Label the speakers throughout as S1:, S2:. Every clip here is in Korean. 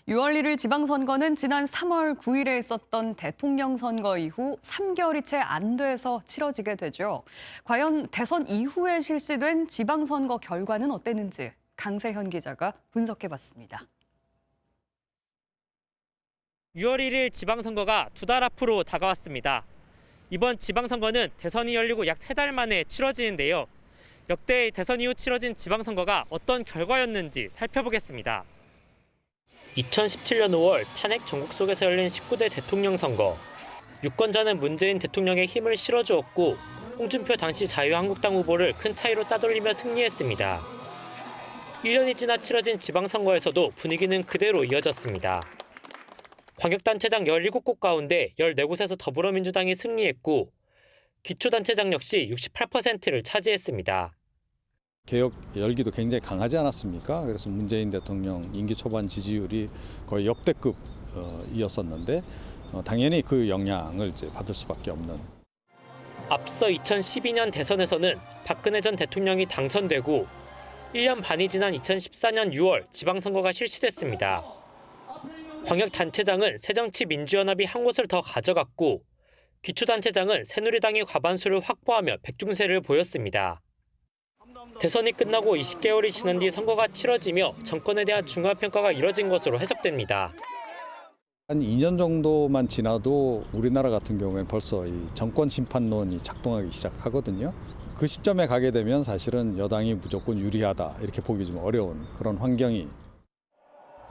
S1: 6월 1일 지방선거는 지난 3월 9일에 있었던 대통령 선거 이후 3개월이 채 안 돼서 치러지게 되죠. 과연 대선 이후에 실시된 지방선거 결과는 어땠는지 강세현 기자가 분석해봤습니다.
S2: 6월 1일 지방선거가 2달 앞으로 다가왔습니다. 이번 지방선거는 대선이 열리고 약 3달 만에 치러지는데요. 역대 대선 이후 치러진 지방선거가 어떤 결과였는지 살펴보겠습니다. 2017년 5월 탄핵 전국 속에서 열린 19대 대통령 선거. 유권자는 문재인 대통령의 힘을 실어주었고 홍준표 당시 자유한국당 후보를 큰 차이로 따돌리며 승리했습니다. 1년이 지나 치러진 지방선거에서도 분위기는 그대로 이어졌습니다. 광역단체장 17곳 가운데 14곳에서 더불어민주당이 승리했고 기초단체장 역시 68%를 차지했습니다.
S3: 개혁 열기도 굉장히 강하지 않았습니까? 그래서 문재인 대통령 임기 초반 지지율이 거의 역대급이었었는데 당연히 그 영향을 이제 받을 수밖에 없는.
S2: 앞서 2012년 대선에서는 박근혜 전 대통령이 당선되고 1년 반이 지난 2014년 6월 지방선거가 실시됐습니다. 광역단체장은 새정치민주연합이 한 곳을 더 가져갔고 기초단체장은 새누리당이 과반수를 확보하며 백중세를 보였습니다. 대선이 끝나고 20개월이 지난 뒤 선거가 치러지며 정권에 대한 중화평가가 이뤄진 것으로 해석됩니다.
S3: 한 2년 정도만 지나도 우리나라 같은 경우에는 벌써 이 정권 심판론이 작동하기 시작하거든요. 그 시점에 가게 되면 사실은 여당이 무조건 유리하다 이렇게 보기 좀 어려운 그런 환경이.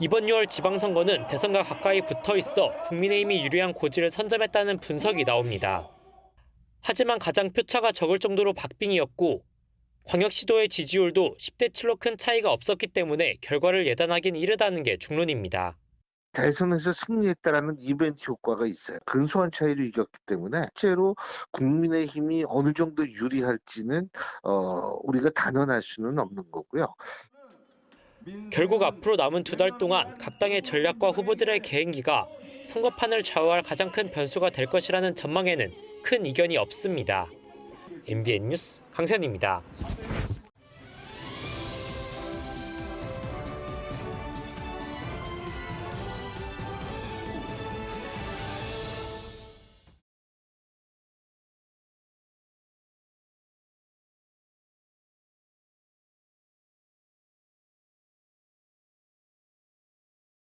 S2: 이번 6월 지방선거는 대선과 가까이 붙어 있어 국민의힘이 유리한 고지를 선점했다는 분석이 나옵니다. 하지만 가장 표차가 적을 정도로 박빙이었고 광역시도의 지지율도 10대 7로 큰 차이가 없었기 때문에 결과를 예단하긴 이르다는 게 중론입니다.
S4: 대선에서 승리했다라는 이벤트 효과가 있어요. 근소한 차이로 이겼기 때문에 실제로 국민의힘이 어느 정도 유리할지는 우리가 단언할 수는 없는 거고요.
S2: 결국 앞으로 남은 2달 동안 각 당의 전략과 후보들의 개인기가 선거판을 좌우할 가장 큰 변수가 될 것이라는 전망에는 큰 이견이 없습니다. MBN 뉴스 강세현입니다.